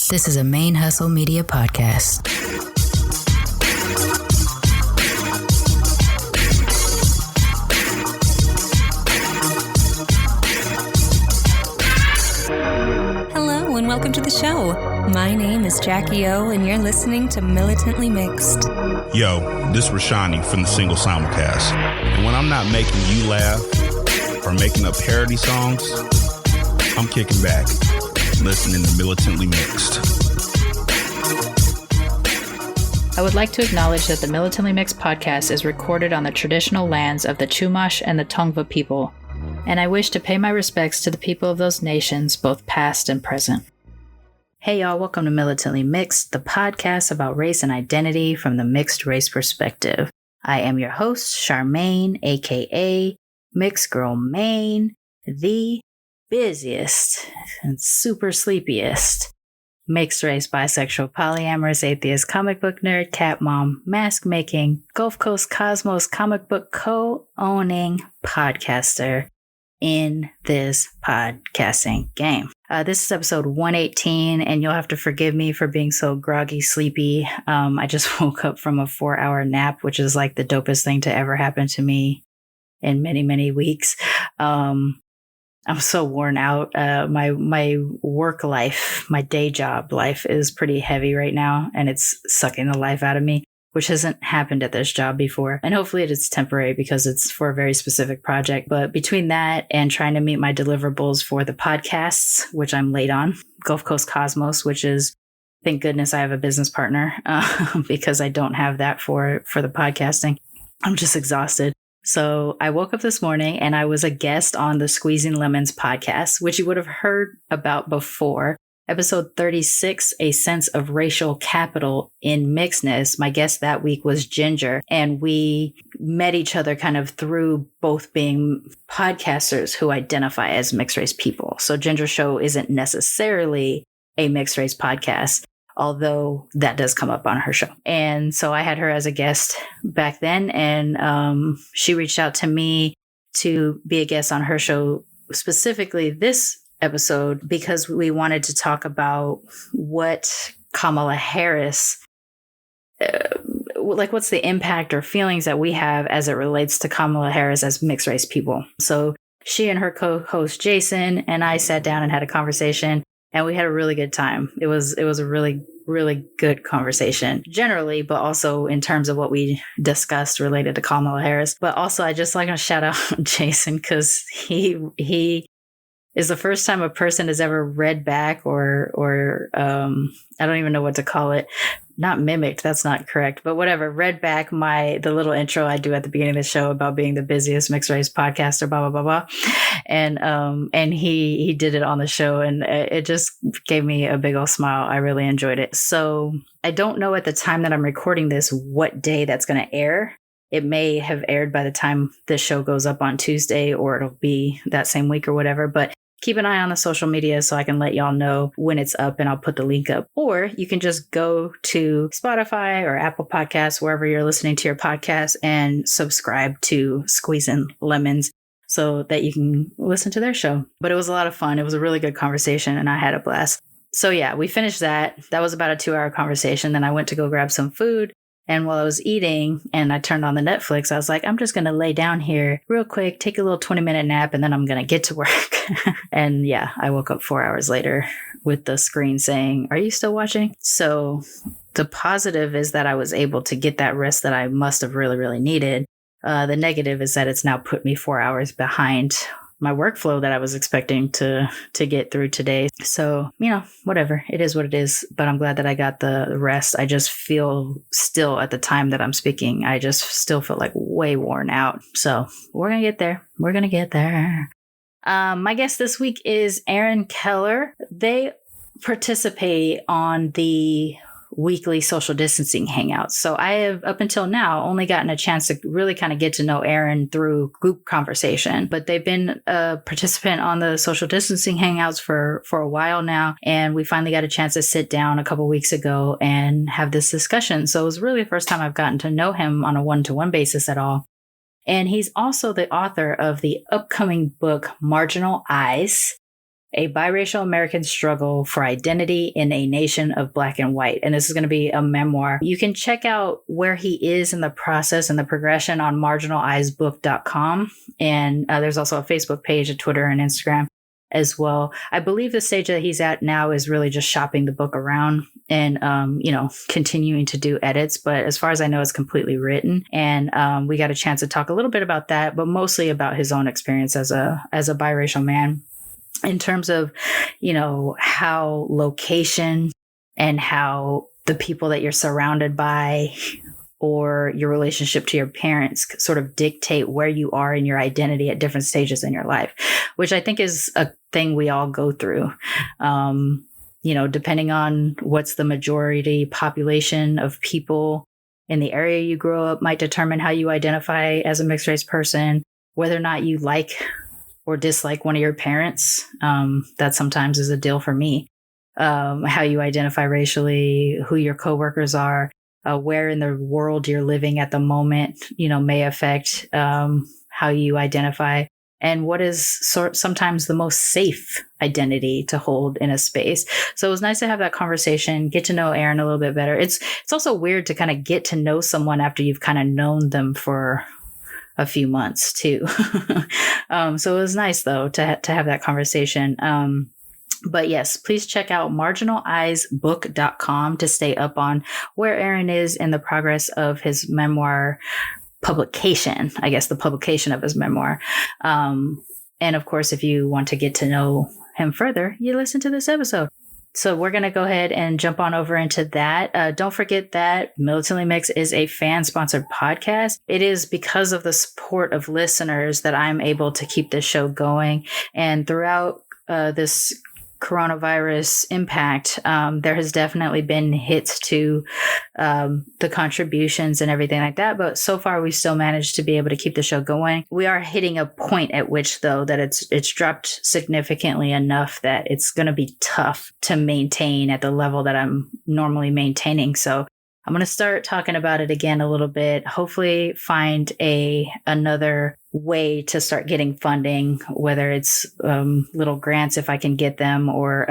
This is a ManeHustle Media podcast. Hello and welcome to the show. My name is Jackie O and you're listening to Militantly Mixed. Yo, this is Rashani from the Single Simulcast. And when I'm not making you laugh or making up parody songs, I'm kicking back, listening to Militantly Mixed. I would like to acknowledge that the Militantly Mixed podcast is recorded on the traditional lands of the Chumash and the Tongva people, and I wish to pay my respects to the people of those nations, both past and present. Hey y'all, welcome to Militantly Mixed, the podcast about race and identity from the mixed race perspective. I am your host, Charmaine, aka Mixed Girl Maine, the busiest and super sleepiest mixed race, bisexual, polyamorous, atheist, comic book nerd, cat mom, mask making, Gulf Coast Cosmos comic book co-owning podcaster in this podcasting game. This is episode 118, and you'll have to forgive me for being so groggy, sleepy. I just woke up from a 4-hour nap, which is like the dopest thing to ever happen to me in many, many weeks. I'm so worn out. My work life, my day job life is pretty heavy right now, and it's sucking the life out of me, which hasn't happened at this job before. And hopefully it is temporary because it's for a very specific project. But between that and trying to meet my deliverables for the podcasts, which I'm late on, Gulf Coast Cosmos, which is, thank goodness I have a business partner because I don't have that for the podcasting. I'm just exhausted. So I woke up this morning and I was a guest on the Squeezing Lemons podcast, which you would have heard about before. Episode 36, A Sense of Racial Capital in Mixedness. My guest that week was Ginger, and we met each other kind of through both being podcasters who identify as mixed race people. So Ginger's show isn't necessarily a mixed race podcast, although that does come up on her show. And so I had her as a guest back then, and she reached out to me to be a guest on her show, specifically this episode, because we wanted to talk about what Kamala Harris, what's the impact or feelings that we have as it relates to Kamala Harris as mixed race people. So she and her co-host Jason and I sat down and had a conversation, and we had a really good time. It was a really, really good conversation generally, but also in terms of what we discussed related to Kamala Harris. But also I just like to shout out Jason, because he is the first time a person has ever read back or I don't even know what to call it. Not mimicked, that's not correct, but whatever, read back the little intro I do at the beginning of the show about being the busiest mixed race podcaster, blah, blah, blah, blah. And he did it on the show, and it just gave me a big old smile. I really enjoyed it. So I don't know at the time that I'm recording this what day that's going to air. It may have aired by the time this show goes up on Tuesday, or it'll be that same week or whatever, but keep an eye on the social media so I can let y'all know when it's up, and I'll put the link up. Or you can just go to Spotify or Apple Podcasts, wherever you're listening to your podcast, and subscribe to Squeezing Lemons so that you can listen to their show. But it was a lot of fun. It was a really good conversation, and I had a blast. So yeah, we finished that. That was about a 2-hour conversation. Then I went to go grab some food. And while I was eating and I turned on the Netflix, I was like, I'm just going to lay down here real quick, take a little 20-minute nap, and then I'm going to get to work. And yeah, I woke up 4 hours later with the screen saying, are you still watching? So the positive is that I was able to get that rest that I must have really, really needed. The negative is that it's now put me 4 hours behind my workflow that I was expecting to get through today. So, whatever. It is what it is. But I'm glad that I got the rest. I just feel still at the time that I'm speaking, I just still feel like way worn out. So we're going to get there. We're going to get there. My guest this week is Aaron Keller. They participate on the weekly social distancing hangouts. So I have, up until now, only gotten a chance to really kind of get to know Aaron through group conversation, but they've been a participant on the social distancing hangouts for a while now. And we finally got a chance to sit down a couple weeks ago and have this discussion. So it was really the first time I've gotten to know him on a one-to-one basis at all. And he's also the author of the upcoming book, Marginal Eyes, A Biracial American Struggle for Identity in a Nation of Black and White. And this is going to be a memoir. You can check out where he is in the process and the progression on marginaleyesbook.com. And there's also a Facebook page, a Twitter, and Instagram as well. I believe the stage that he's at now is really just shopping the book around and, continuing to do edits. But as far as I know, it's completely written. And we got a chance to talk a little bit about that, but mostly about his own experience as a biracial man in terms of, how location and how the people that you're surrounded by or your relationship to your parents sort of dictate where you are in your identity at different stages in your life, which I think is a thing we all go through. Depending on what's the majority population of people in the area you grow up might determine how you identify as a mixed race person, whether or not you like or dislike one of your parents. That sometimes is a deal for me. How you identify racially, who your coworkers are, where in the world you're living at the moment, may affect how you identify, and what is sometimes the most safe identity to hold in a space. So it was nice to have that conversation, get to know Aaron a little bit better. It's also weird to kind of get to know someone after you've kind of known them for a few months too. So it was nice though to have that conversation. But yes, please check out marginaleyesbook.com to stay up on where Aaron is in the progress of his memoir publication, I guess the publication of his memoir. And of course, if you want to get to know him further, you listen to this episode. So we're going to go ahead and jump on over into that. Don't forget that Militantly Mixed is a fan-sponsored podcast. It is because of the support of listeners that I'm able to keep this show going. And throughout this coronavirus impact, there has definitely been hits to the contributions and everything like that. But so far, we've still managed to be able to keep the show going. We are hitting a point at which, though, that it's dropped significantly enough that it's going to be tough to maintain at the level that I'm normally maintaining. So I'm going to start talking about it again a little bit, hopefully find another way to start getting funding, whether it's little grants if I can get them, or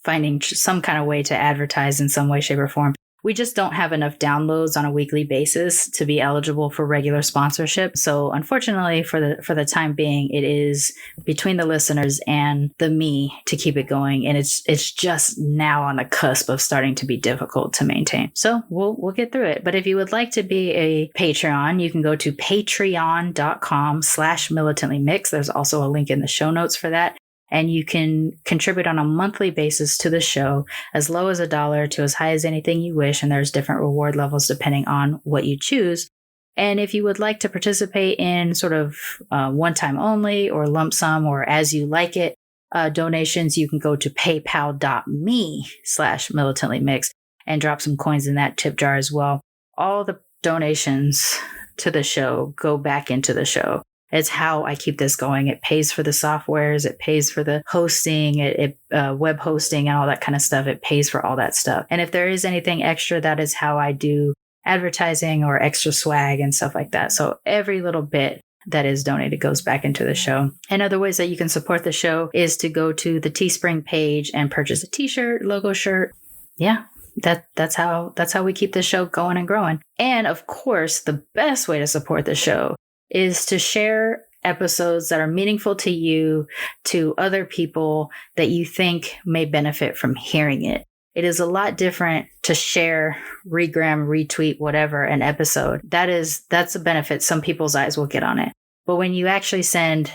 finding some kind of way to advertise in some way, shape, or form. We just don't have enough downloads on a weekly basis to be eligible for regular sponsorship. So unfortunately, for the time being, it is between the listeners and me to keep it going. And it's just now on the cusp of starting to be difficult to maintain. So we'll get through it. But if you would like to be a Patreon, you can go to patreon.com/militantlymixed. There's also a link in the show notes for that. And you can contribute on a monthly basis to the show, as low as $1 to as high as anything you wish. And there's different reward levels depending on what you choose. And if you would like to participate in sort of one time only or lump sum or as you like it donations, you can go to paypal.me/militantlymixed and drop some coins in that tip jar as well. All the donations to the show go back into the show. It's how I keep this going. It pays for the softwares. It pays for the hosting, web hosting and all that kind of stuff. It pays for all that stuff. And if there is anything extra, that is how I do advertising or extra swag and stuff like that. So every little bit that is donated goes back into the show. And other ways that you can support the show is to go to the Teespring page and purchase a t-shirt, logo shirt. Yeah. That's how we keep the show going and growing. And of course, the best way to support the show is to share episodes that are meaningful to you, to other people that you think may benefit from hearing it. It is a lot different to share, regram, retweet, whatever, an episode. That's a benefit some people's eyes will get on it. But when you actually send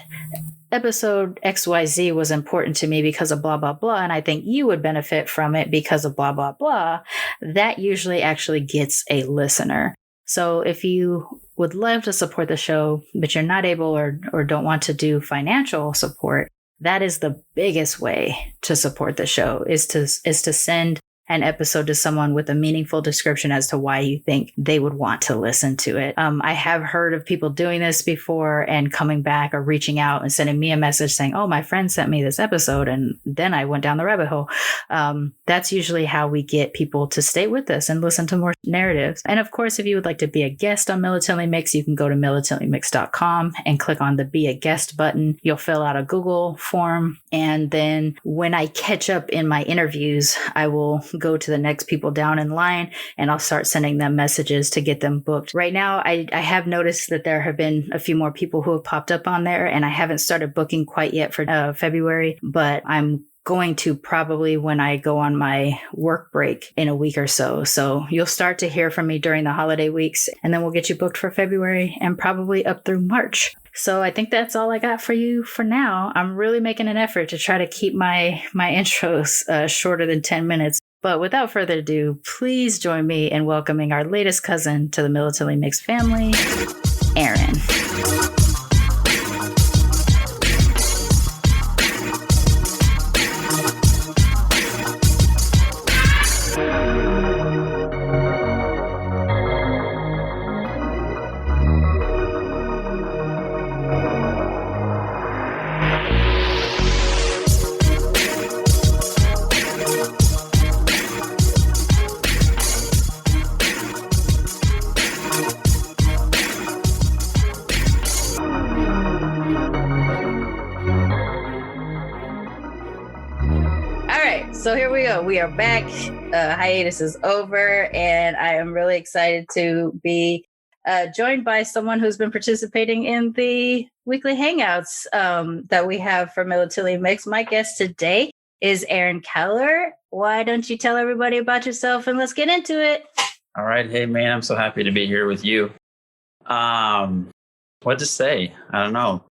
episode XYZ was important to me because of blah, blah, blah, and I think you would benefit from it because of blah, blah, blah, that usually actually gets a listener. So if you would love to support the show, but you're not able or don't want to do financial support, that is the biggest way to support the show, is to send an episode to someone with a meaningful description as to why you think they would want to listen to it. I have heard of people doing this before and coming back or reaching out and sending me a message saying, oh, my friend sent me this episode, and then I went down the rabbit hole. That's usually how we get people to stay with us and listen to more narratives. And of course, if you would like to be a guest on Militantly Mixed, you can go to militantlymixed.com and click on the Be a Guest button. You'll fill out a Google form. And then when I catch up in my interviews, I will go to the next people down in line and I'll start sending them messages to get them booked. Right now, I have noticed that there have been a few more people who have popped up on there, and I haven't started booking quite yet for February, but I'm going to probably when I go on my work break in a week or so. So you'll start to hear from me during the holiday weeks, and then we'll get you booked for February and probably up through March. So I think that's all I got for you for now. I'm really making an effort to try to keep my intros shorter than 10 minutes. But without further ado, please join me in welcoming our latest cousin to the Militantly Mixed family, Aaron. So here we go. We are back. Hiatus is over, and I am really excited to be joined by someone who's been participating in the weekly hangouts that we have for Militantly Mixed. My guest today is Aaron Keller. Why don't you tell everybody about yourself and let's get into it? All right. Hey, man, I'm so happy to be here with you. What to say? I don't know.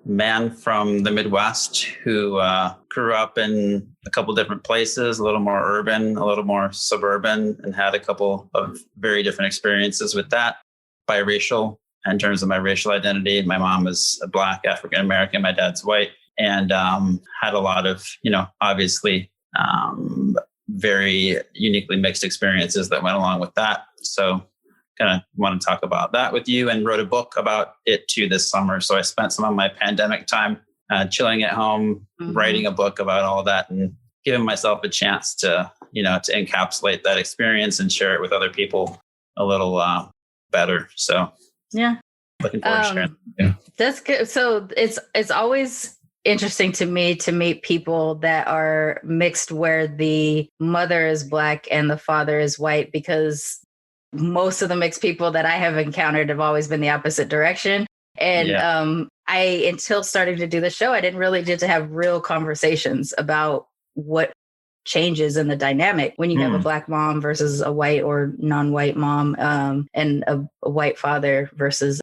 Man from the Midwest who grew up in a couple different places, a little more urban, a little more suburban, and had a couple of very different experiences with that. Biracial in terms of my racial identity. My mom is a Black African-American. My dad's white, and had a lot of, obviously very uniquely mixed experiences that went along with that. So kind of want to talk about that with you, and wrote a book about it too this summer. So I spent some of my pandemic time chilling at home, writing a book about all that and giving myself a chance to, to encapsulate that experience and share it with other people a little better. So yeah, looking forward to sharing. Yeah. That's good. So it's always interesting to me to meet people that are mixed where the mother is Black and the father is white, because most of the mixed people that I have encountered have always been the opposite direction. And until starting to do the show, I didn't really get to have real conversations about what changes in the dynamic when you have a Black mom versus a white or non-white mom, and a white father versus.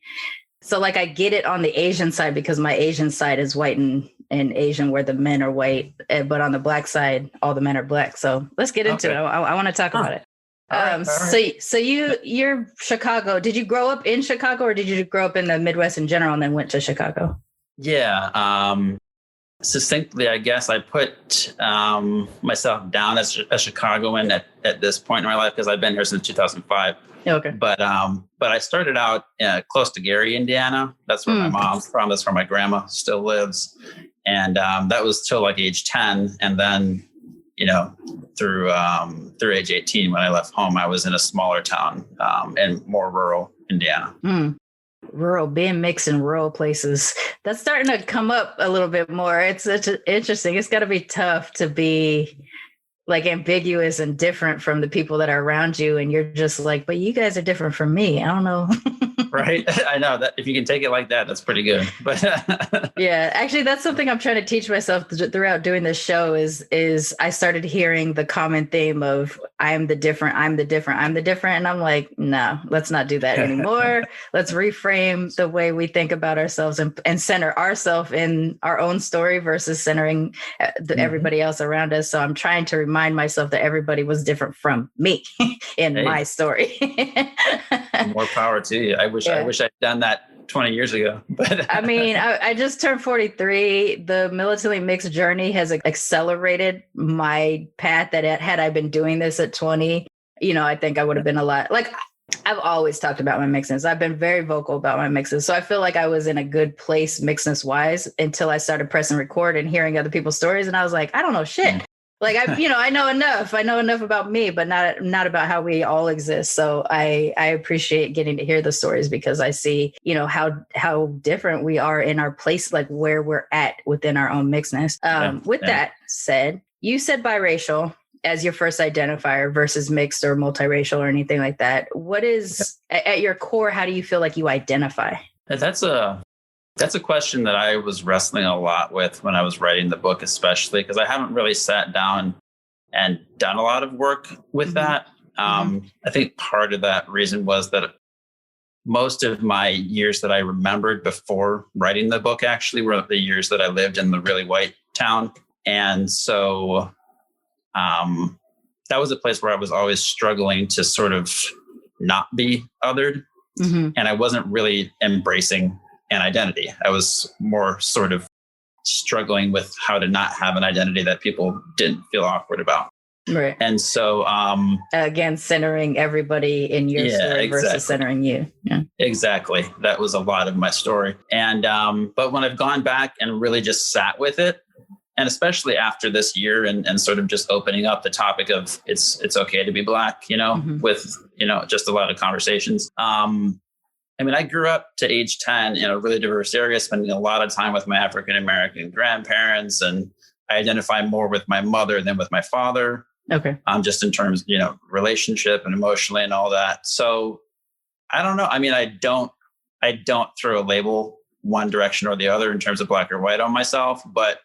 So like I get it on the Asian side because my Asian side is white and Asian where the men are white, but on the Black side, all the men are Black. So let's get into it. I want to talk about it. All right. So you're Chicago. Did you grow up in Chicago, or did you grow up in the Midwest in general and then went to Chicago? Yeah. Succinctly, I guess I put myself down as a Chicagoan at this point in my life because I've been here since 2005. Okay. But I started out close to Gary, Indiana. That's where my mom's from. That's where my grandma still lives. And that was till like age 10. And then, through age 18, when I left home, I was in a smaller town in more rural Indiana. Rural, being mixed in rural places. That's starting to come up a little bit more. It's interesting. It's got to be tough to be like ambiguous and different from the people that are around you. And you're just like, but you guys are different from me. I don't know. Right. I know that if you can take it like that, that's pretty good. But yeah, actually, that's something I'm trying to teach myself throughout doing this show is I started hearing the common theme of I'm the different. And I'm like, no, let's not do that anymore. Let's reframe the way we think about ourselves and center ourselves in our own story versus centering everybody else around us. So I'm trying to remind myself that everybody was different from me in my story. More power to you. I wish I'd done that 20 years ago. But I mean, I just turned 43. The militantly mixed journey has accelerated my path that had I been doing this at 20, I think I would have been a lot. Like, I've always talked about my mixedness. I've been very vocal about my mixes. So I feel like I was in a good place mixedness wise until I started pressing record and hearing other people's stories. And I was like, I don't know shit. Like, I know enough. I know enough about me, but not about how we all exist. So I appreciate getting to hear the stories because I see, how different we are in our place, like where we're at within our own mixedness. That said, you said biracial as your first identifier versus mixed or multiracial or anything like that. What is at your core? How do you feel like you identify? That's a question that I was wrestling a lot with when I was writing the book, especially because I haven't really sat down and done a lot of work with that. I think part of that reason was that most of my years that I remembered before writing the book actually were the years that I lived in the really white town. And so that was a place where I was always struggling to sort of not be othered. And I wasn't really embracing an identity. I was more sort of struggling with how to not have an identity that people didn't feel awkward about. Right. And so, again, centering everybody in your story versus centering you. Yeah, exactly. That was a lot of my story. And, but when I've gone back and really just sat with it, and especially after this year and sort of just opening up the topic of it's okay to be Black, with, just a lot of conversations. I mean, I grew up to age 10 in a really diverse area, spending a lot of time with my African-American grandparents, and I identify more with my mother than with my father. Okay. Just in terms, relationship and emotionally and all that. So I don't know. I mean, I don't throw a label one direction or the other in terms of Black or white on myself, but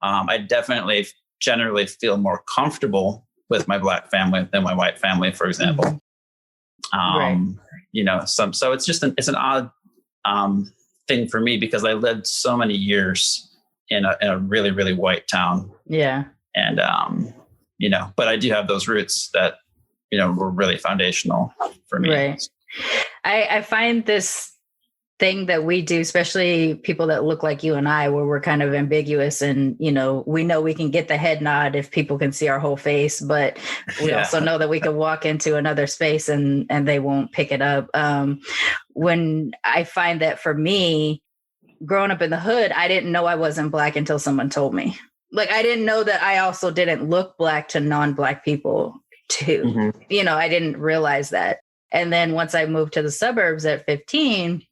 I definitely generally feel more comfortable with my Black family than my white family, for example. Right. So it's just it's an odd thing for me because I lived so many years in a really, really white town. Yeah. And, but I do have those roots that, were really foundational for me. Right. I find this thing that we do, especially people that look like you and I, where we're kind of ambiguous and, we know we can get the head nod if people can see our whole face, but we also know that we can walk into another space and they won't pick it up. When I find that for me, growing up in the hood, I didn't know I wasn't Black until someone told me. Like, I didn't know that I also didn't look Black to non-Black people too. I didn't realize that. And then once I moved to the suburbs at 15,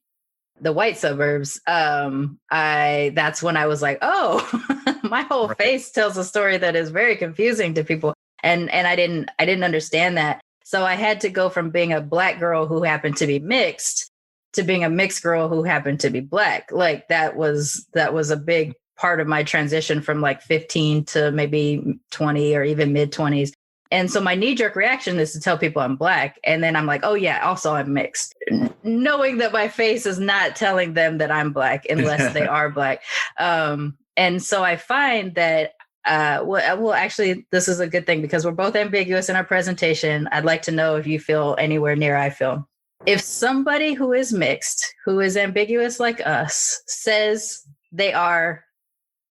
the white suburbs, that's when I was like, oh, my whole face tells a story that is very confusing to people. And I didn't understand that. So I had to go from being a Black girl who happened to be mixed to being a mixed girl who happened to be Black. Like that was a big part of my transition from like 15 to maybe 20 or even mid 20s. And so my knee-jerk reaction is to tell people I'm Black. And then I'm like, oh yeah, also I'm mixed. Knowing that my face is not telling them that I'm Black unless they are Black. And so I find that, actually, this is a good thing because we're both ambiguous in our presentation. I'd like to know if you feel anywhere near I feel. If somebody who is mixed, who is ambiguous like us, says they are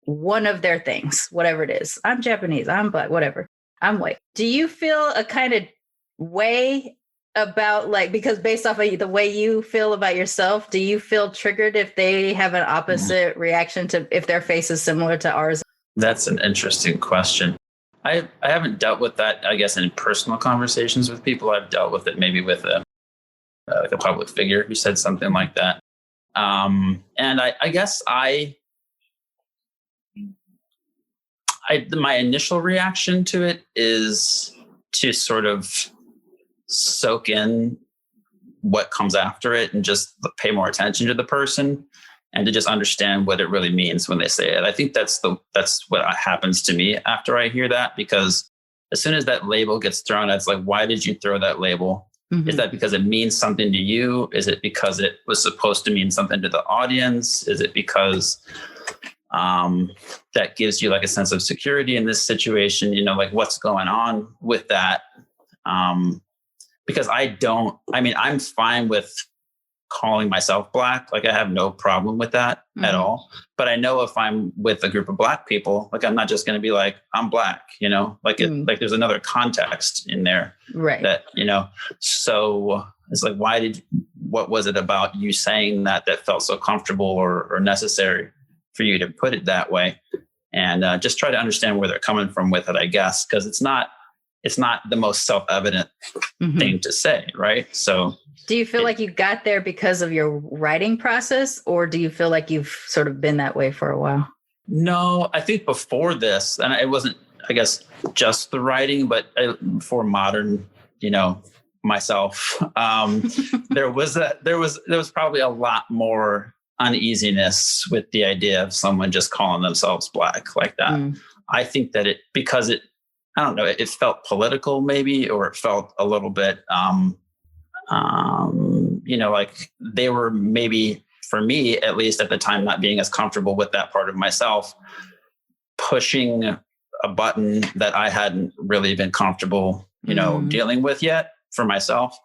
one of their things, whatever it is, I'm Japanese, I'm Black, whatever, I'm white. Do you feel a kind of way about because based off of the way you feel about yourself, do you feel triggered if they have an opposite reaction to if their face is similar to ours? That's an interesting question. I haven't dealt with that, I guess, in personal conversations with people. I've dealt with it maybe with a public figure who said something like that. And I guess my initial reaction to it is to sort of soak in what comes after it and just pay more attention to the person and to just understand what it really means when they say it. I think that's what happens to me after I hear that, because as soon as that label gets thrown, it's like, why did you throw that label? Mm-hmm. Is that because it means something to you? Is it because it was supposed to mean something to the audience? Is it because that gives you like a sense of security in this situation? What's going on with that? Because I'm fine with calling myself Black. Like I have no problem with that at all. But I know if I'm with a group of Black people, like I'm not just going to be like, I'm Black, you know, like like there's another context in there. Right. That, you know, so it's like, what was it about you saying that felt so comfortable or necessary for you to put it that way? And just try to understand where they're coming from with it, I guess, because it's not the most self-evident thing to say, right? So do you feel like you got there because of your writing process, or do you feel like you've sort of been that way for a while? No, I think before this, and it wasn't, I guess, just the writing, but for modern, you know, myself, there was probably a lot more uneasiness with the idea of someone just calling themselves Black like that. I think that I don't know, it felt political maybe, or it felt a little bit, you know, like they were maybe, for me, at least at the time, not being as comfortable with that part of myself, pushing a button that I hadn't really been comfortable, you know, dealing with yet for myself.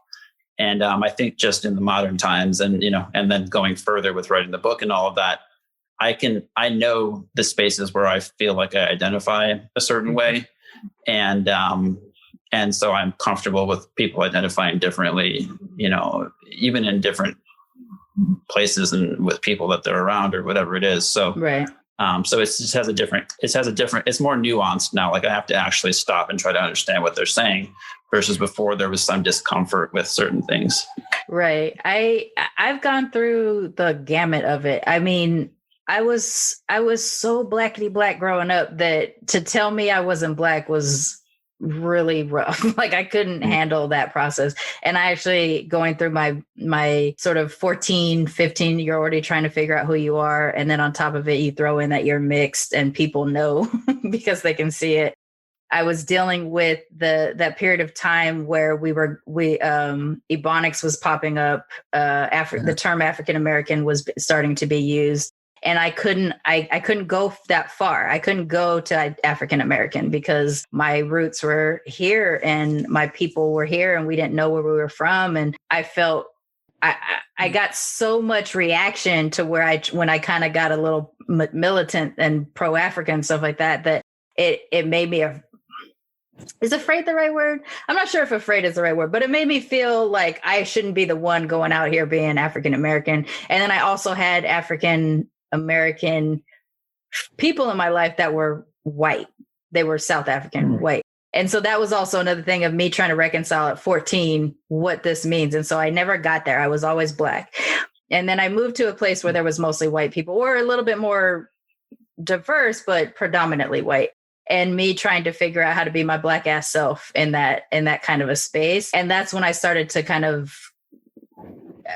And I think just in the modern times and, you know, and then going further with writing the book and all of that, I know the spaces where I feel like I identify a certain way. And so I'm comfortable with people identifying differently, you know, even in different places and with people that they're around or whatever it is. So, right. So it's more nuanced now. Like I have to actually stop and try to understand what they're saying versus before there was some discomfort with certain things. Right. I've gone through the gamut of it. I mean, I was so blackety black growing up that to tell me I wasn't Black was really rough. Like I couldn't handle that process. And I actually going through my sort of 14, 15, you're already trying to figure out who you are. And then on top of it, you throw in that you're mixed and people know because they can see it. I was dealing with that period of time where Ebonics was popping up. The term African American was starting to be used. And I couldn't go that far. I couldn't go to African American because my roots were here and my people were here and we didn't know where we were from. And I felt I got so much reaction to when I kind of got a little militant and pro-African and stuff like that it made me is afraid the right word? I'm not sure if afraid is the right word, but it made me feel like I shouldn't be the one going out here being African American. And then I also had African American people in my life that were white. They were South African white. And so that was also another thing of me trying to reconcile at 14 what this means. And so I never got there. I was always Black. And then I moved to a place where there was mostly white people, or a little bit more diverse, but predominantly white. And me trying to figure out how to be my Black ass self in that kind of a space. And that's when I started to kind of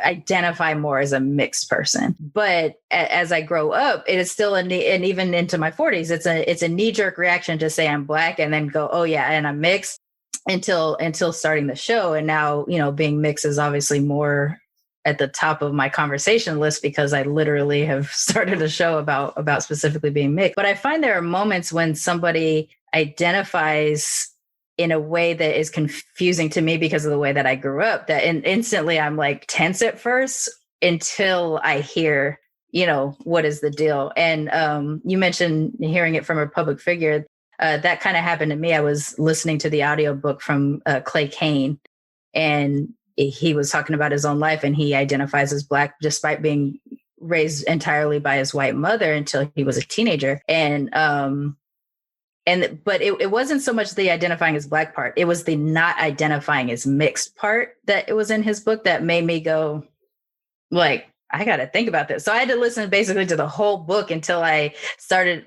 identify more as a mixed person. But as I grow up, it is still and even into my 40s, it's a knee-jerk reaction to say I'm Black and then go, oh yeah, and I'm mixed until starting the show. And now, you know, being mixed is obviously more at the top of my conversation list because I literally have started a show about specifically being mixed. But I find there are moments when somebody identifies in a way that is confusing to me because of the way that I grew up, that instantly I'm like tense at first until I hear, you know, what is the deal? And you mentioned hearing it from a public figure. That kind of happened to me. I was listening to the audiobook from Clay Kane, and he was talking about his own life, and he identifies as Black despite being raised entirely by his white mother until he was a teenager. But it wasn't so much the identifying as Black part. It was the not identifying as mixed part that it was in his book that made me go, like, I got to think about this. So I had to listen basically to the whole book until I started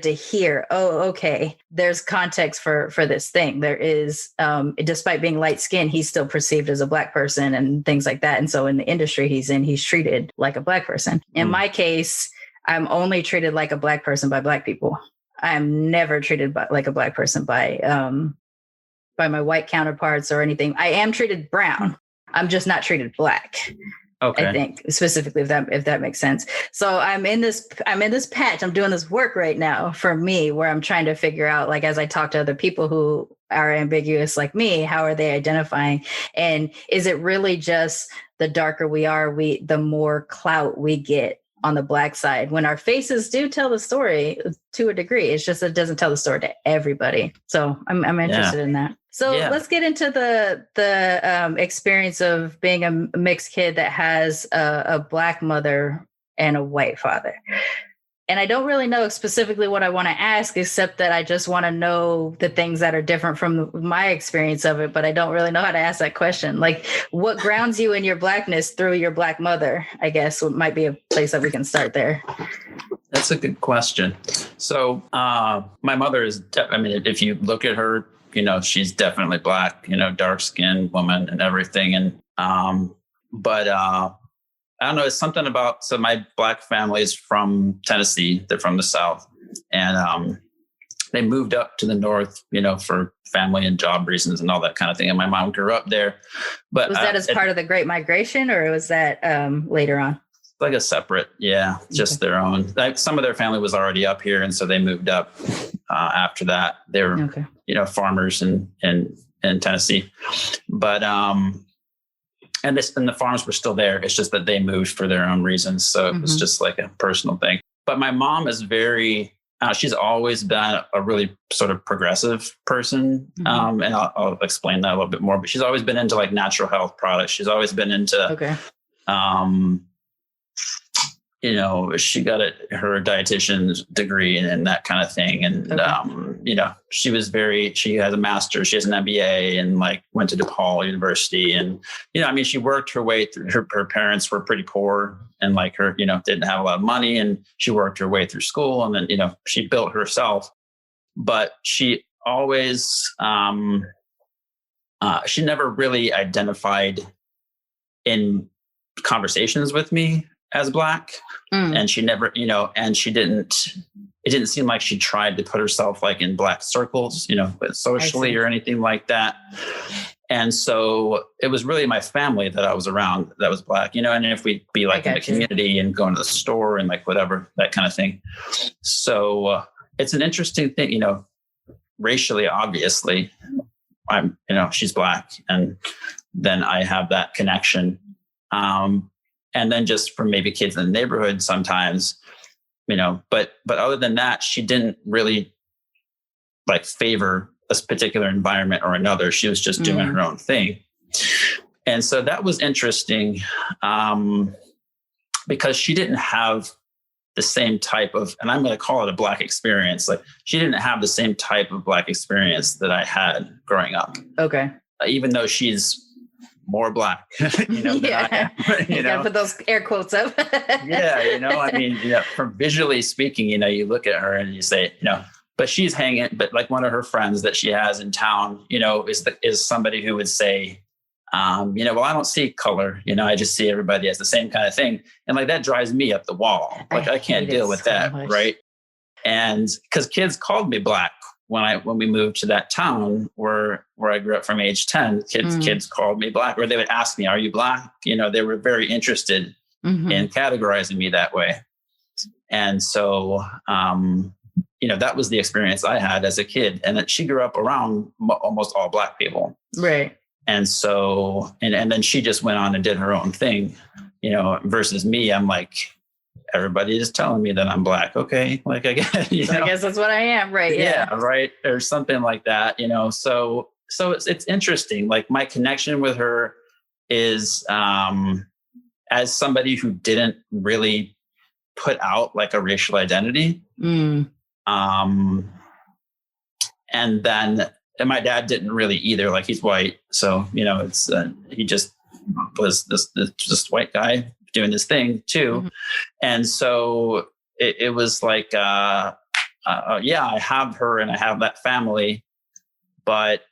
to hear, oh, okay, there's context for this thing. There is, despite being light skinned, he's still perceived as a Black person and things like that. And so in the industry he's in, he's treated like a Black person. In my case, I'm only treated like a Black person by Black people. I'm never treated like a Black person by my white counterparts or anything. I am treated brown. I'm just not treated Black. Okay. I think specifically if that makes sense. So I'm in this patch. I'm doing this work right now for me where I'm trying to figure out, like, as I talk to other people who are ambiguous like me, how are they identifying? And is it really just the darker we are, the more clout we get on the Black side, when our faces do tell the story to a degree? It's just it doesn't tell the story to everybody. So I'm interested in that. So let's get into the experience of being a mixed kid that has a Black mother and a white father. And I don't really know specifically what I want to ask, except that I just want to know the things that are different from my experience of it, but I don't really know how to ask that question. Like, what grounds you in your Blackness through your Black mother, I guess, might be a place that we can start there. That's a good question. So my mother is, if you look at her, she's definitely Black, dark-skinned woman and everything. And, I don't know, it's something about, so my Black family is from Tennessee. They're from the South. And they moved up to the North, for family and job reasons and all that kind of thing. And my mom grew up there. But was that as part of the Great Migration, or was that later on? Like a separate, just their own. Like, some of their family was already up here. And so they moved up after that. They were, farmers in Tennessee. But, and the farms were still there. It's just that they moved for their own reasons. So it was just like a personal thing. But my mom is very, she's always been a really sort of progressive person. And I'll explain that a little bit more, but she's always been into like natural health products. She's always been into, she got her dietitian's degree and that kind of thing. And, she has a master's, she has an MBA, and like went to DePaul University. And, she worked her way through, her parents were pretty poor, and like her, didn't have a lot of money, and she worked her way through school, and then, she built herself. But she always, she never really identified in conversations with me as Black. And she never, and it didn't seem like she tried to put herself like in Black circles, socially or anything like that. And so it was really my family that I was around that was Black, and if we'd be like in the community and going to the store and like whatever, that kind of thing. So it's an interesting thing, racially, obviously, she's Black, and then I have that connection. And then just from maybe kids in the neighborhood sometimes, but other than that, she didn't really like favor a particular environment or another. She was just doing her own thing. And so that was interesting because she didn't have the same type of, and I'm going to call it a Black experience. Like, she didn't have the same type of Black experience that I had growing up. Okay. Even though she's more Black, than I am. You gotta put those air quotes up. From visually speaking, you look at her and you say, but she's hanging, but like one of her friends that she has in town, is somebody who would say, well, I don't see color, I just see everybody as the same kind of thing. And like, that drives me up the wall. Like, I can't deal with that. Much. Right. And because kids called me Black when we moved to that town where I grew up from age 10, kids called me Black, or they would ask me, are you Black? They were very interested in categorizing me that way. And so, that was the experience I had as a kid, and that she grew up around almost all Black people. Right. And so, and then she just went on and did her own thing, versus me. I'm like, everybody is telling me that I'm Black. Okay. Like, I guess, I guess that's what I am. Right. Yeah. Right. Or something like that, so it's interesting. Like, my connection with her is, as somebody who didn't really put out like a racial identity. And then my dad didn't really either. Like, he's white. So, it's, he just was this white guy doing this thing too. And so it was like, I have her and I have that family, but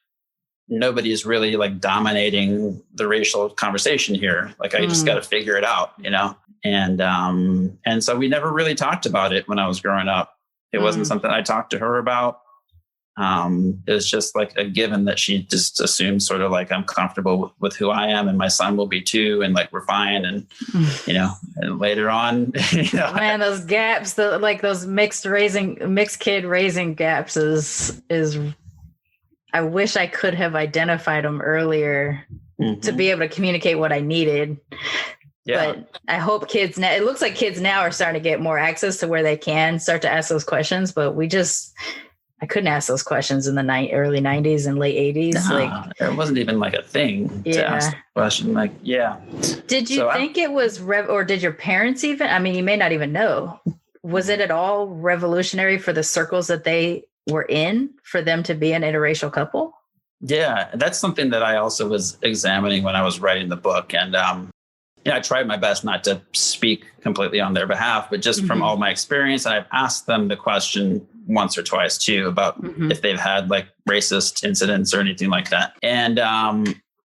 nobody is really like dominating the racial conversation here. Like, I just got to figure it out, and so we never really talked about it when I was growing up. It wasn't something I talked to her about. It was just like a given that she just assumed sort of like I'm comfortable with who I am, and my son will be too, and like we're fine. And and later on, man, those gaps, those mixed kid raising gaps is I wish I could have identified them earlier to be able to communicate what I needed. Yeah. But I hope kids now, it looks like kids now are starting to get more access to where they can start to ask those questions. But I couldn't ask those questions in the early 90s and late 80s. Like it wasn't even like a thing to ask the question. Like, yeah. Did you think it was or did your parents even? I mean, you may not even know. Was it at all revolutionary for the circles that they were in for them to be an interracial couple? Yeah, that's something that I also was examining when I was writing the book. And, I tried my best not to speak completely on their behalf, but just from all my experience, and I've asked them the question once or twice too, about if they've had like racist incidents or anything like that. And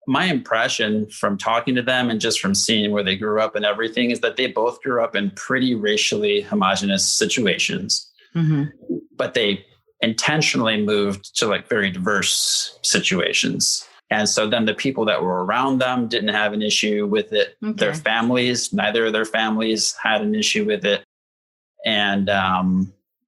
my impression from talking to them and just from seeing where they grew up and everything is that they both grew up in pretty racially homogenous situations, but they intentionally moved to like very diverse situations. And so then the people that were around them didn't have an issue with it. Their families, neither of their families had an issue with it. And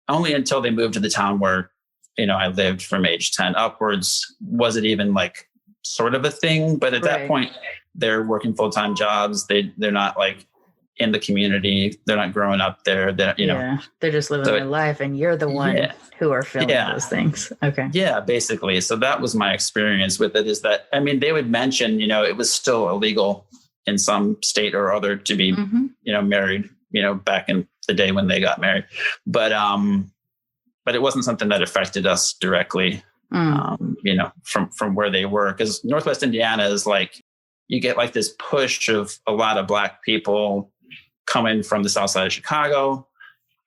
only until they moved to the town where, I lived from age 10 upwards, was it even like sort of a thing. But at that point, they're working full-time jobs. They're not like in the community. They're not growing up there. They're just living their life, and you're the one who are feeling those things. Okay. Yeah, basically. So that was my experience with it, is that, I mean, they would mention, it was still illegal in some state or other to be, married, back in the day when they got married. But it wasn't something that affected us directly, from where they were, because Northwest Indiana is like, you get like this push of a lot of Black people coming from the south side of Chicago.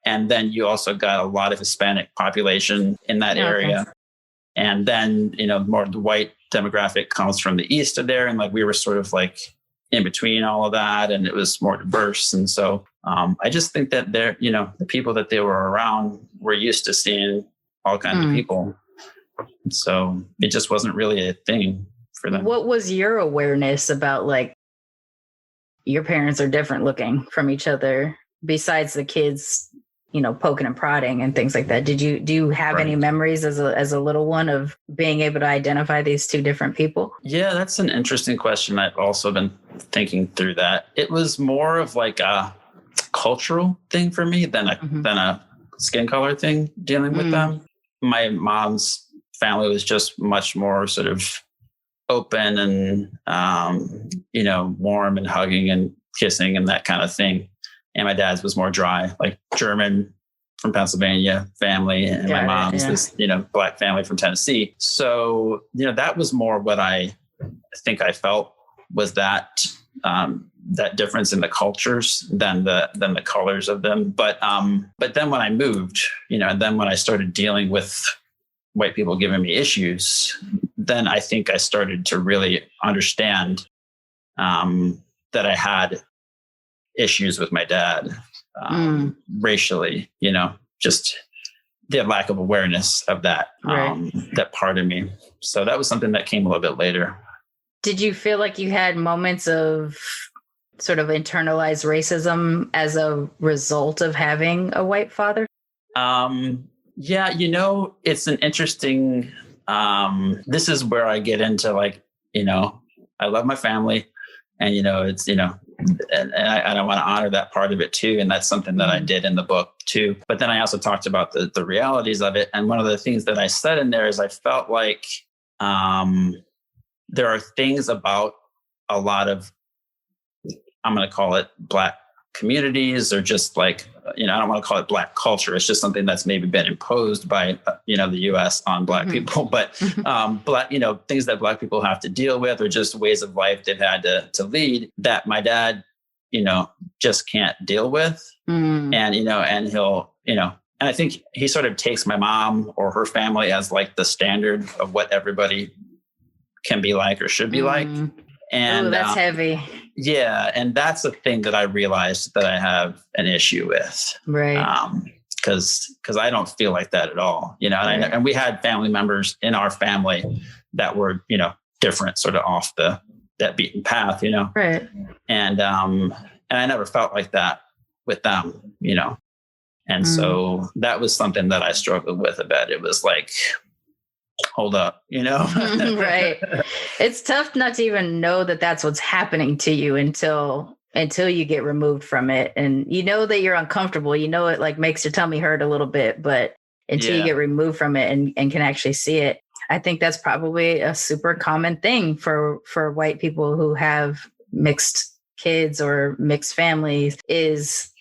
And then you also got a lot of Hispanic population in that area. And then, more of the white demographic comes from the east of there. And like, we were sort of like in between all of that, and it was more diverse. And so I just think that they're, the people that they were around were used to seeing all kinds of people. So it just wasn't really a thing for them. What was your awareness about, like, your parents are different looking from each other, besides the kids, poking and prodding and things like that? Do you have any memories as a little one of being able to identify these two different people? Yeah, that's an interesting question. I've also been thinking through that. It was more of like a cultural thing for me than a skin color thing dealing with them. My mom's family was just much more sort of open and, warm and hugging and kissing and that kind of thing. And my dad's was more dry, like German from Pennsylvania family. And my mom's was, Black family from Tennessee. So, that was more what I think I felt was that difference in the cultures than the colors of them. But then when I moved, and then when I started dealing with white people giving me issues, then I think I started to really understand that I had issues with my dad racially, just the lack of awareness of that, that part of me. So that was something that came a little bit later. Did you feel like you had moments of sort of internalized racism as a result of having a white father? Yeah, it's an interesting, this is where I get into like, I love my family, and, it's, and I want to honor that part of it too. And that's something that I did in the book too. But then I also talked about the realities of it. And one of the things that I said in there is I felt like there are things about a lot of, I'm going to call it Black communities, or just like, I don't want to call it Black culture. It's just something that's maybe been imposed by, the U.S. on Black people, but Black, things that Black people have to deal with, or just ways of life they've had to lead, that my dad, just can't deal with. And, and he'll, and I think he sort of takes my mom or her family as like the standard of what everybody can be like or should be like. And that's heavy. Yeah. And that's the thing that I realized that I have an issue with. Right. Because I don't feel like that at all, and we had family members in our family that were, different, sort of off that beaten path, Right. And I never felt like that with them, And so that was something that I struggled with a bit. It was like, hold up, Right. It's tough not to even know that that's what's happening to you until you get removed from it. And you know that you're uncomfortable. You know, it like makes your tummy hurt a little bit, but until you get removed from it and can actually see it. I think that's probably a super common thing for white people who have mixed kids or mixed families, is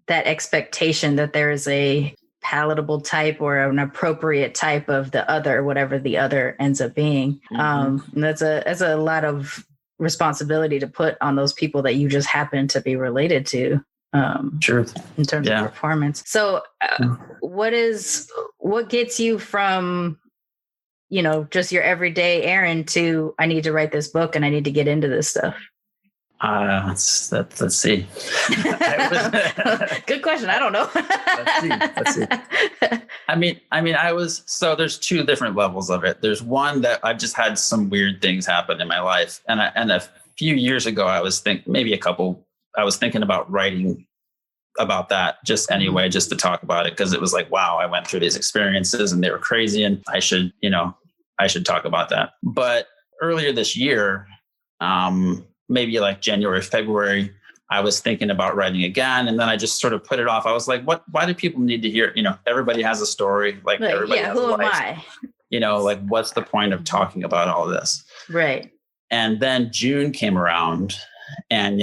that expectation that there is a palatable type or an appropriate type of the other, whatever the other ends up being. And that's a lot of responsibility to put on those people that you just happen to be related to. Sure. In terms of performance. So what gets you from, just your everyday errand to, I need to write this book and I need to get into this stuff? Let's see. Good question. I don't know. Let's see. There's two different levels of it. There's one that I've just had some weird things happen in my life. And a few years ago, I was thinking about writing about that just anyway, just to talk about it. Cause it was like, wow, I went through these experiences and they were crazy and I should talk about that. But earlier this year, maybe like January, February, I was thinking about writing again. And then I just sort of put it off. I was like, why do people need to hear, everybody has a story. Like everybody has a life. Who am I? Like what's the point of talking about all this? Right. And then June came around and,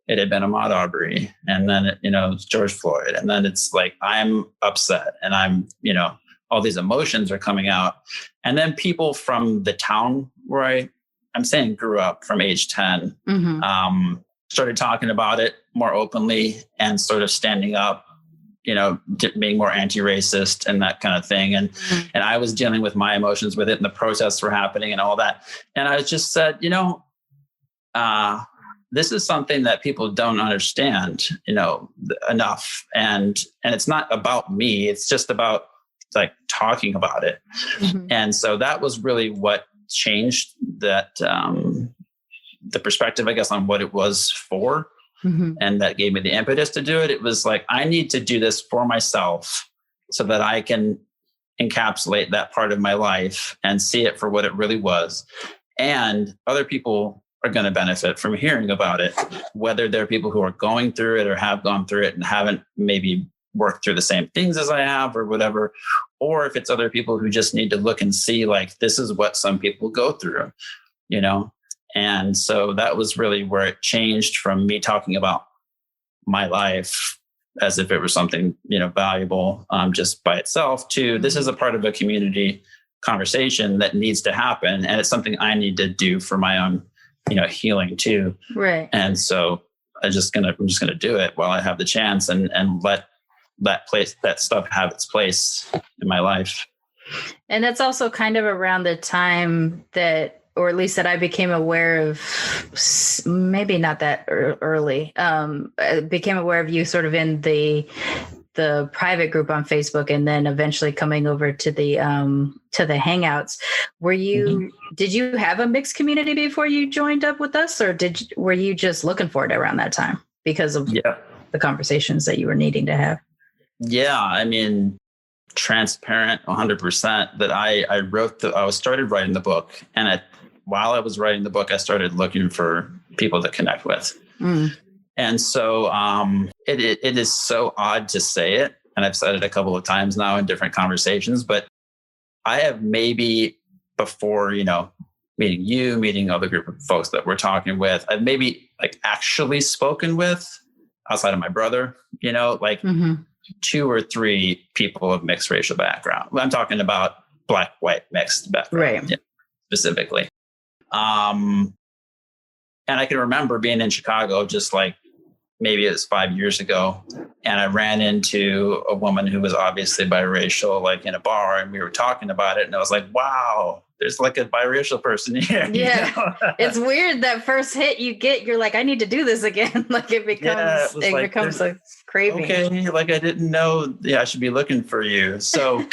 it had been Ahmaud Arbery and then, it's George Floyd. And then it's like, I'm upset and I'm, all these emotions are coming out. And then people from the town where I'm saying grew up from age 10, started talking about it more openly and sort of standing up, being more anti-racist and that kind of thing. And I was dealing with my emotions with it and the protests were happening and all that. And I just said, this is something that people don't understand, enough. And it's not about me. It's just about like talking about it. And so that was really what changed that, the perspective, I guess, on what it was for. And that gave me the impetus to do it. It was like, I need to do this for myself so that I can encapsulate that part of my life and see it for what it really was. And other people are going to benefit from hearing about it, whether they're people who are going through it or have gone through it and haven't maybe worked through the same things as I have or whatever, or if it's other people who just need to look and see like, this is what some people go through, And so that was really where it changed from me talking about my life as if it was something, valuable just by itself to this is a part of a community conversation that needs to happen. And it's something I need to do for my own, healing too. Right. And so I'm just going to do it while I have the chance and let that stuff have its place in my life. And that's also kind of around the time that, or at least that I became aware of, maybe not that early, I became aware of you sort of in the private group on Facebook and then eventually coming over to the Hangouts. Did you have a mixed community before you joined up with us, or were you just looking for it around that time because of the conversations that you were needing to have? Yeah. I mean, transparent 100% that I started writing the book. And while I was writing the book, I started looking for people to connect with. And so it is so odd to say it. And I've said it a couple of times now in different conversations, but I have maybe before, meeting other group of folks that we're talking with, I've maybe like actually spoken with outside of my brother, 2 or 3 people of mixed racial background. I'm talking about Black, white, mixed background, right? Specifically. And I can remember being in Chicago, just like maybe it was 5 years ago. And I ran into a woman who was obviously biracial, like in a bar, and we were talking about it. And I was like, wow, there's like a biracial person here. Yeah. It's weird that first hit you get, you're like, I need to do this again. Like it becomes a craving. Okay. Like I didn't know, I should be looking for you. So,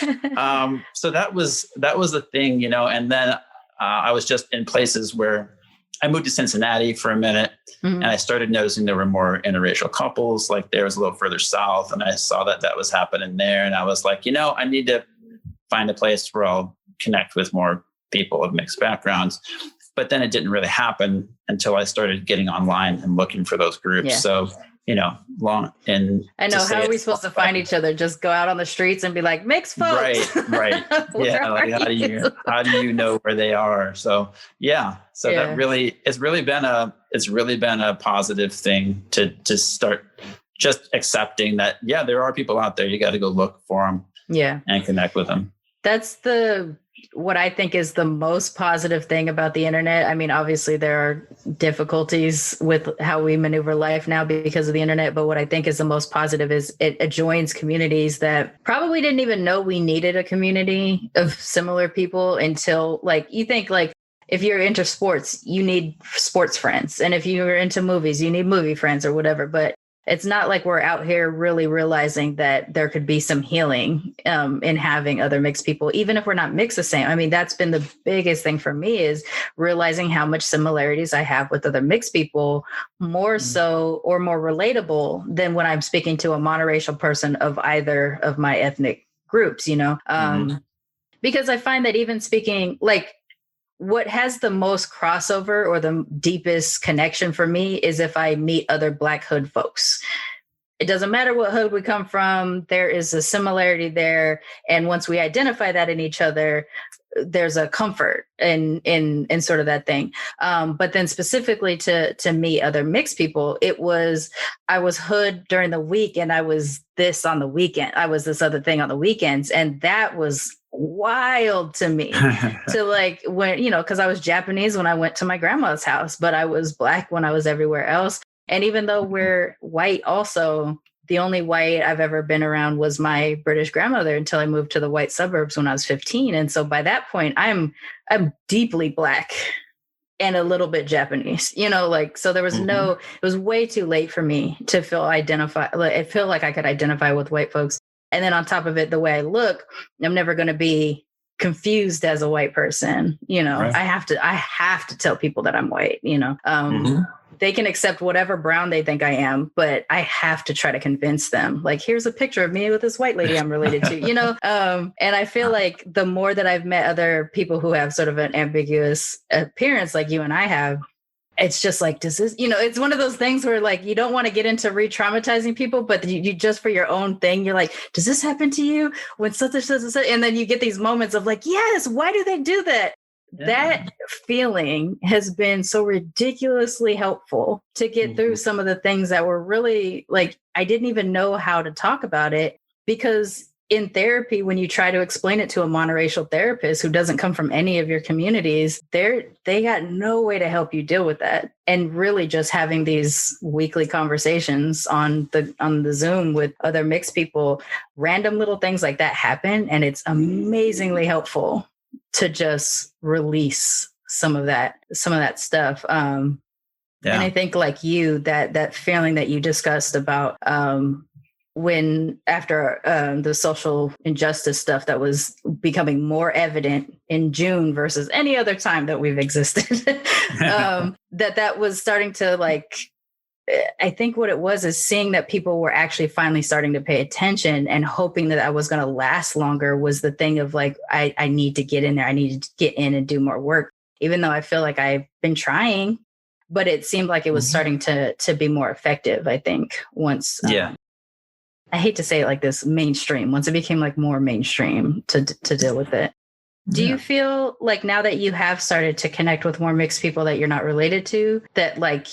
so that was the thing, and then I was just in places where I moved to Cincinnati for a minute and I started noticing there were more interracial couples. Like there was a little further south and I saw that was happening there. And I was like, I need to find a place where I'll connect with more people of mixed backgrounds. But then it didn't really happen until I started getting online and looking for those groups. Yeah. So, you know, I know. How are we supposed to find each other? Just go out on the streets and be like, mixed folks. Right. Yeah. Like, how do you know where they are? So, yeah. So that really, it's really been a positive thing to start just accepting that, yeah, there are people out there. You got to go look for them. Yeah. And connect with them. That's what I think is the most positive thing about the internet. I mean, obviously there are difficulties with how we maneuver life now because of the internet. But what I think is the most positive is it joins communities that probably didn't even know we needed a community of similar people until, like, you think, like, if you're into sports, you need sports friends. And if you're into movies, you need movie friends or whatever. But it's not like we're out here really realizing that there could be some healing in having other mixed people, even if we're not mixed the same. I mean, that's been the biggest thing for me, is realizing how much similarities I have with other mixed people, more so or more relatable than when I'm speaking to a monoracial person of either of my ethnic groups, you know, because I find that even speaking, like, what has the most crossover or the deepest connection for me is if I meet other Black hood folks. It doesn't matter what hood we come from, there is a similarity there. And once we identify that in each other, there's a comfort in sort of that thing. But then specifically to meet other mixed people, I was hood during the week and I was this on the weekend. I was this other thing on the weekends. And that was wild to me to, like, when, you know, because I was Japanese when I went to my grandma's house, but I was Black when I was everywhere else. And even though we're white also, the only white I've ever been around was my British grandmother until I moved to the white suburbs when I was 15. And so by that point, I'm deeply Black and a little bit Japanese, you know, like, so there was it was way too late for me to feel like I could identify with white folks. And then on top of it, the way I look, I'm never going to be confused as a white person. You know, right. I have to tell people that I'm white, you know, they can accept whatever brown they think I am, but I have to try to convince them, like, here's a picture of me with this white lady I'm related to, you know? And I feel like the more that I've met other people who have sort of an ambiguous appearance like you and I have, it's just like, does this, you know, it's one of those things where, like, you don't want to get into re-traumatizing people, but you just for your own thing, you're like, does this happen to you when such and such and such? And then you get these moments of like, yes, why do they do that? Yeah. That feeling has been so ridiculously helpful to get through some of the things that were really, like, I didn't even know how to talk about it, because in therapy, when you try to explain it to a monoracial therapist who doesn't come from any of your communities, they got no way to help you deal with that. And really just having these weekly conversations on the Zoom with other mixed people, random little things like that happen. And it's amazingly helpful to just release some of that stuff. And I think, like you, that feeling that you discussed about, when after the social injustice stuff that was becoming more evident in June versus any other time that we've existed, that was starting to, like, I think what it was is seeing that people were actually finally starting to pay attention and hoping that I was going to last longer was the thing of, like, I need to get in there. I need to get in and do more work, even though I feel like I've been trying, but it seemed like it was starting to be more effective, I think, once. I hate to say it like this, mainstream, once it became, like, more mainstream to deal with it. Do you feel like now that you have started to connect with more mixed people that you're not related to, that, like,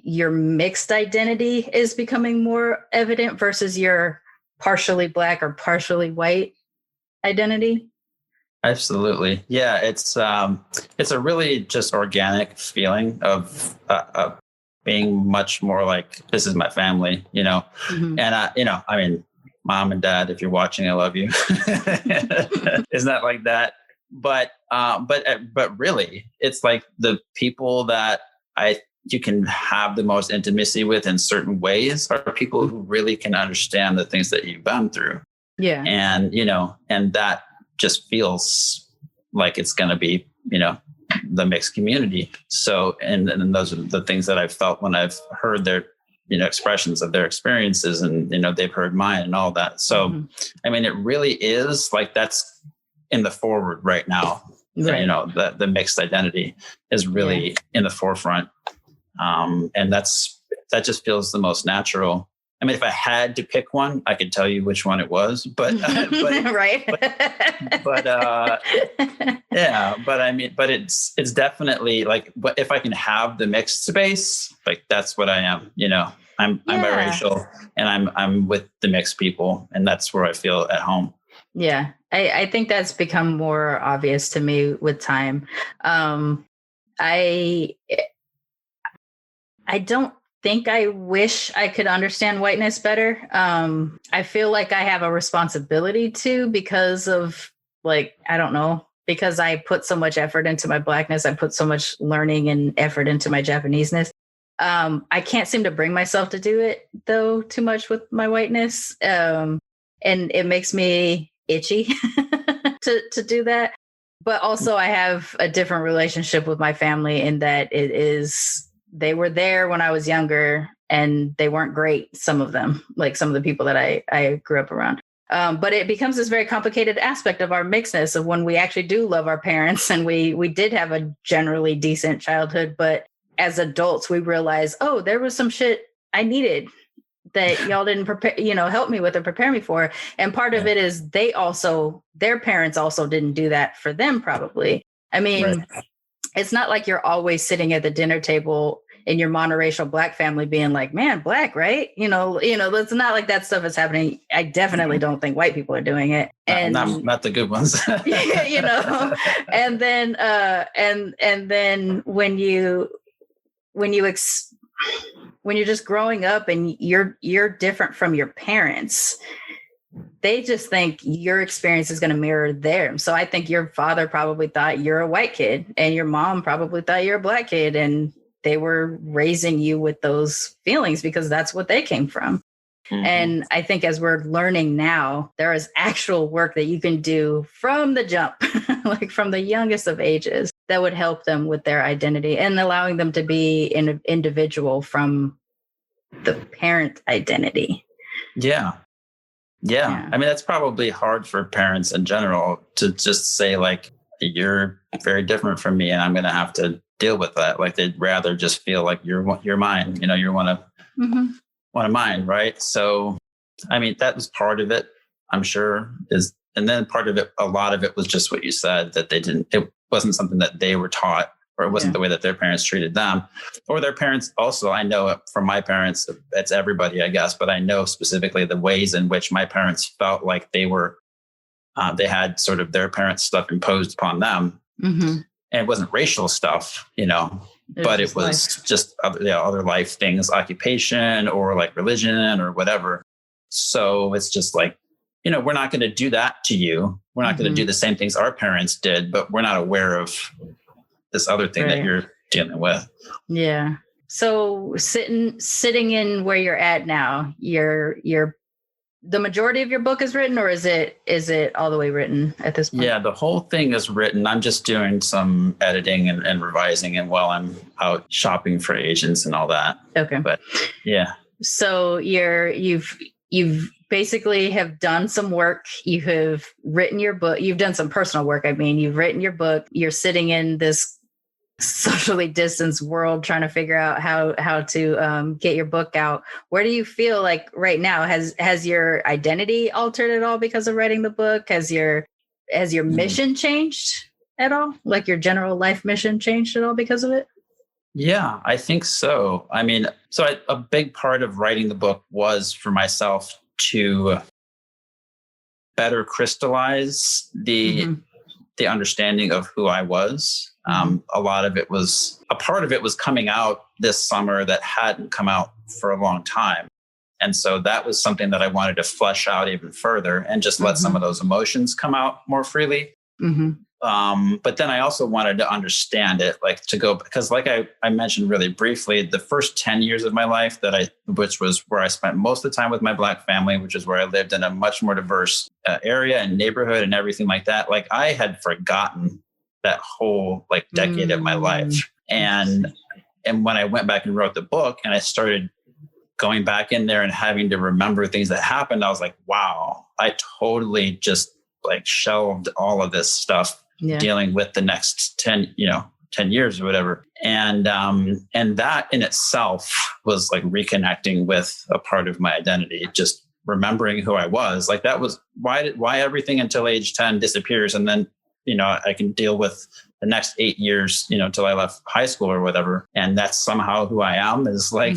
your mixed identity is becoming more evident versus your partially Black or partially white identity? Absolutely. Yeah. It's a really just organic feeling of being much more like, this is my family, you know? And, you know, I mean, Mom and Dad, if you're watching, I love you. It's not like that. But really, it's like the people that you can have the most intimacy with in certain ways are people who really can understand the things that you've gone through. Yeah. And, you know, and that just feels like it's going to be, you know, the mixed community. So, and those are the things that I've felt when I've heard their, you know, expressions of their experiences, and, you know, they've heard mine and all that. So, I mean, it really is like, that's in the forward right now. Right. You know, the mixed identity is really in the forefront. And that just feels the most natural. I mean, if I had to pick one, I could tell you which one it was, but right. But it's definitely like, if I can have the mixed space, like that's what I am, you know, I'm biracial and I'm with the mixed people, and that's where I feel at home. Yeah. I think that's become more obvious to me with time. I don't think I wish I could understand whiteness better. I feel like I have a responsibility to, because of, like, I don't know, because I put so much effort into my Blackness. I put so much learning and effort into my Japaneseness. I can't seem to bring myself to do it, though, too much with my whiteness. And it makes me itchy to do that. But also I have a different relationship with my family in that they were there when I was younger and they weren't great. Some of them, like some of the people that I grew up around. But it becomes this very complicated aspect of our mixedness of when we actually do love our parents and we did have a generally decent childhood. But as adults, we realize, oh, there was some shit I needed that y'all didn't prepare, help me with or prepare me for. And part of it is their parents also didn't do that for them, probably. I mean, It's not like you're always sitting at the dinner table in your monoracial Black family being like, man, Black, right? It's not like that stuff is happening. I definitely don't think white people are doing it. And not the good ones. And then when you're just growing up and you're different from your parents, they just think your experience is going to mirror theirs. So I think your father probably thought you're a white kid and your mom probably thought you're a Black kid, and they were raising you with those feelings because that's what they came from. Mm-hmm. And I think as we're learning now, there is actual work that you can do from the jump, like from the youngest of ages, that would help them with their identity and allowing them to be an individual from the parent identity. Yeah. I mean, that's probably hard for parents in general to just say, like, you're very different from me and I'm going to have to deal with that. Like, they'd rather just feel like you're mine, you're one of mine. Right. So, I mean, that was part of it, I'm sure and then part of it, a lot of it was just what you said, that it wasn't something that they were taught, or it wasn't the way that their parents treated them, or their parents. Also, I know from my parents, it's everybody, I guess, but I know specifically the ways in which my parents felt like they had sort of their parents' stuff imposed upon them. Mm-hmm. And it wasn't racial stuff, but it was just other life things, occupation or like religion or whatever. So it's just like, we're not going to do that to you. We're not going to do the same things our parents did, but we're not aware of this other thing that you're dealing with. Yeah. So sitting in where you're at now, the majority of your book is written, or is it all the way written at this point? Yeah, the whole thing is written. I'm just doing some editing and revising it while I'm out shopping for agents and all that. Okay. But yeah. So you've basically have done some work. You have written your book. You've done some personal work. I mean, you've written your book. You're sitting in this socially distanced world trying to figure out how to get your book out. Where do you feel like right now? Has your identity altered at all because of writing the book? Has your mission changed at all? Like your general life mission changed at all because of it? Yeah, I think so. I mean, a big part of writing the book was for myself to better crystallize the understanding of who I was. A part of it was coming out this summer that hadn't come out for a long time. And so that was something that I wanted to flesh out even further and just let some of those emotions come out more freely. Mm-hmm. But then I also wanted to understand it, because like I mentioned really briefly, the first 10 years of my life which was where I spent most of the time with my Black family, which is where I lived in a much more diverse area and neighborhood and everything like that. Like, I had forgotten that whole decade of my life. And when I went back and wrote the book and I started going back in there and having to remember things that happened, I was like, wow, I totally just like shelved all of this stuff, dealing with the next 10 years or whatever. And that in itself was like reconnecting with a part of my identity, just remembering who I was. Like that was why everything until age 10 disappears. And then, I can deal with the next 8 years, till I left high school or whatever. And that's somehow who I am, is like,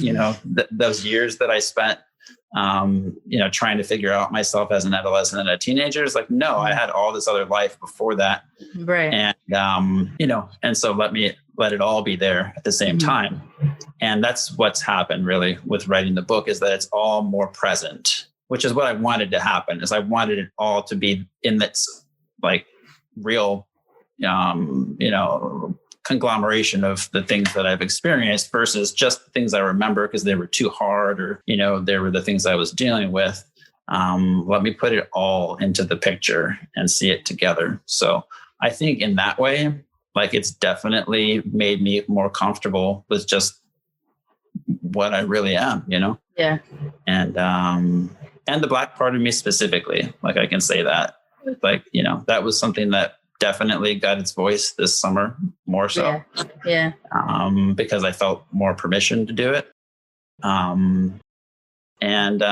those years that I spent, trying to figure out myself as an adolescent and a teenager. Is like, no, I had all this other life before that. Right. And, and so let it all be there at the same time. And that's what's happened really with writing the book, is that it's all more present, which is what I wanted to happen. Is I wanted it all to be in this like real, conglomeration of the things that I've experienced versus just the things I remember because they were too hard, or, they were the things I was dealing with. Let me put it all into the picture and see it together. So I think in that way, like it's definitely made me more comfortable with just what I really am, Yeah. And the Black part of me specifically, like I can say that, like, that was something that definitely got its voice this summer more so. Yeah. Because I felt more permission to do it. And then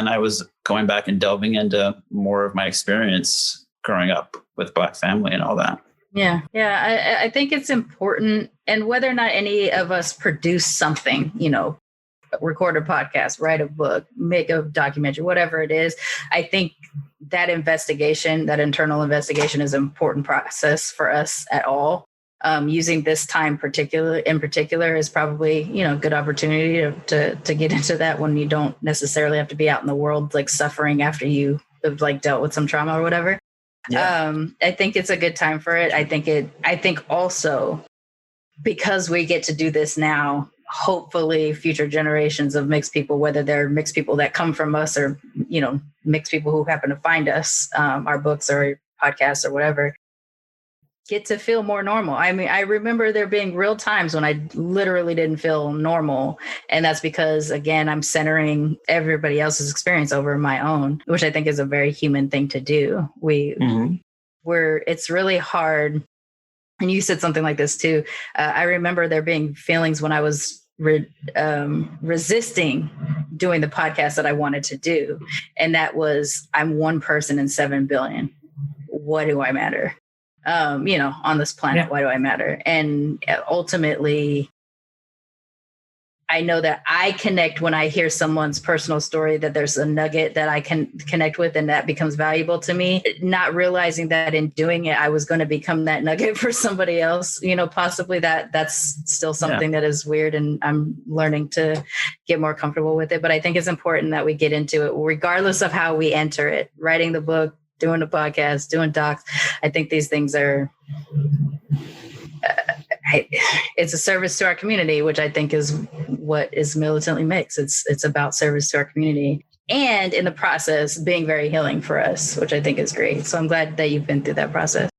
I was going back and delving into more of my experience growing up with Black family and all that. Yeah. Yeah. I think it's important. And whether or not any of us produce something, record a podcast, write a book, make a documentary, whatever it is, I think that investigation, that internal investigation, is an important process for us at all. Using this time in particular is probably, good opportunity to get into that when you don't necessarily have to be out in the world, like suffering after you have like dealt with some trauma or whatever. Yeah. I think it's a good time for it. I think also because we get to do this now, hopefully future generations of mixed people, whether they're mixed people that come from us or, mixed people who happen to find us, our books or podcasts or whatever, get to feel more normal. I mean, I remember there being real times when I literally didn't feel normal. And that's because, again, I'm centering everybody else's experience over my own, which I think is a very human thing to do. It's really hard. And you said something like this too. I remember there being feelings when I was resisting doing the podcast that I wanted to do. And that was, I'm one person in 7 billion. What do I matter? On this planet, why do I matter? And ultimately, I know that I connect when I hear someone's personal story, that there's a nugget that I can connect with and that becomes valuable to me, not realizing that in doing it, I was going to become that nugget for somebody else, possibly that's still something that is weird, and I'm learning to get more comfortable with it. But I think it's important that we get into it regardless of how we enter it, writing the book, doing the podcast, doing docs. I think these things are, it's a service to our community, which I think is what is Militantly Mixed. It's about service to our community, and in the process being very healing for us, which I think is great. So I'm glad that you've been through that process.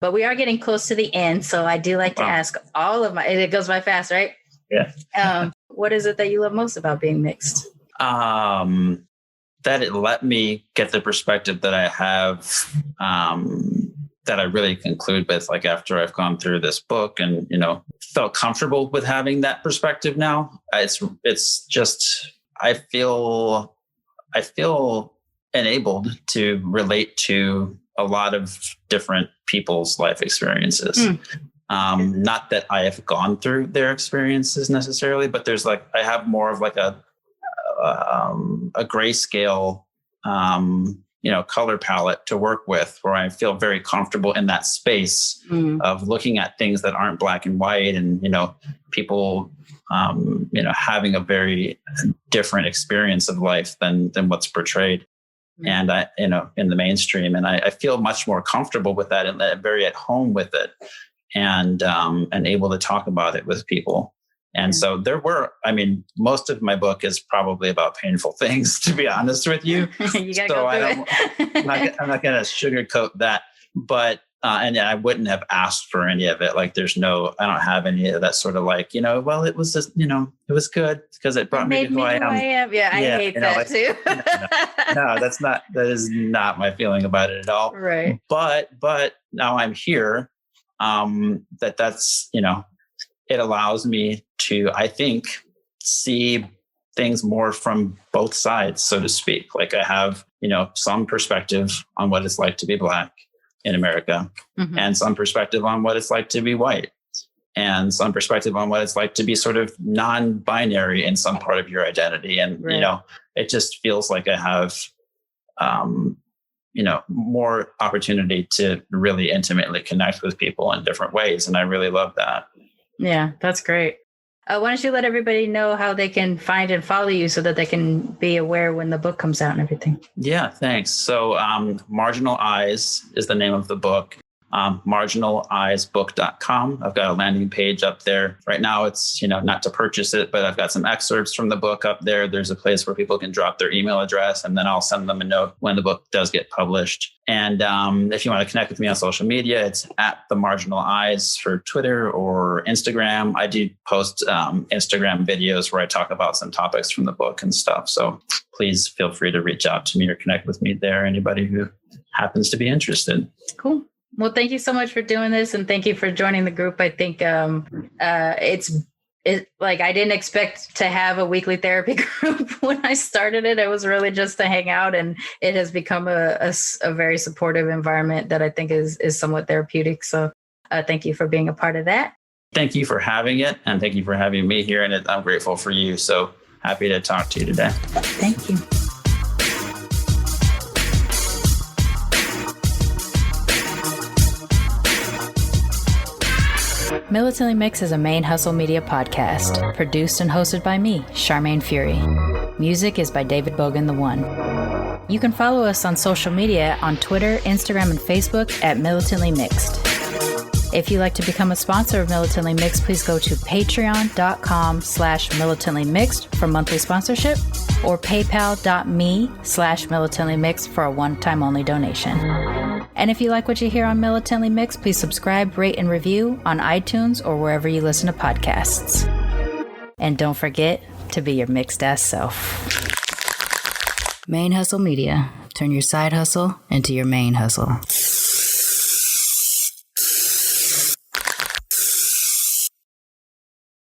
But we are getting close to the end. So I do like to ask all of it goes by fast, right? Yeah. What is it that you love most about being mixed? That it let me get the perspective that I have, that I really conclude with, like after I've gone through this book and, felt comfortable with having that perspective now. It's just, I feel enabled to relate to a lot of different people's life experiences. Not that I have gone through their experiences necessarily, but there's like, I have more of like a grayscale, color palette to work with, where I feel very comfortable in that space of looking at things that aren't black and white, and, people, having a very different experience of life than what's portrayed. And I, in the mainstream, and I feel much more comfortable with that and very at home with it, and able to talk about it with people. And so most of my book is probably about painful things, to be honest with you. You gotta go through it. I'm not going to sugarcoat that, but And I wouldn't have asked for any of it. Like I don't have any of that sort of like, well, it was just, it was good because it brought me to who I am. Yeah, I hate that too. No, that is not my feeling about it at all. Right. But now I'm here. That's, it allows me to, I think, see things more from both sides, so to speak. Like I have, some perspective on what it's like to be Black in America, and some perspective on what it's like to be white, and some perspective on what it's like to be sort of non-binary in some part of your identity. And, it just feels like I have, more opportunity to really intimately connect with people in different ways. And I really love that. Yeah, that's great. Why don't you let everybody know how they can find and follow you so that they can be aware when the book comes out and everything? Yeah, thanks. So Marginal Eyes is the name of the book. MarginalEyesBook.com. I've got a landing page up there. Right now it's, not to purchase it, but I've got some excerpts from the book up there. There's a place where people can drop their email address, and then I'll send them a note when the book does get published. And if you want to connect with me on social media, it's at The Marginal Eyes for Twitter or Instagram. I do post Instagram videos where I talk about some topics from the book and stuff. So please feel free to reach out to me or connect with me there. Anybody who happens to be interested. Cool. Well, thank you so much for doing this, and thank you for joining the group. I think it's like I didn't expect to have a weekly therapy group when I started it. It was really just to hang out, and it has become a very supportive environment that I think is somewhat therapeutic. So thank you for being a part of that. Thank you for having it, and thank you for having me here. And I'm grateful for you. So happy to talk to you today. Thank you. Militantly Mixed is a ManeHustle Media podcast, produced and hosted by me, Charmaine Fury. Music is by David Bogan the One. You can follow us on social media on Twitter, Instagram, and Facebook at Militantly Mixed. If you'd like to become a sponsor of Militantly Mixed, please go to patreon.com/militantlymixed for monthly sponsorship, or paypal.me/militantlymixed for a one-time only donation. And if you like what you hear on Militantly Mixed, please subscribe, rate, and review on iTunes or wherever you listen to podcasts. And don't forget to be your mixed-ass self. ManeHustle Media. Turn your side hustle into your main hustle.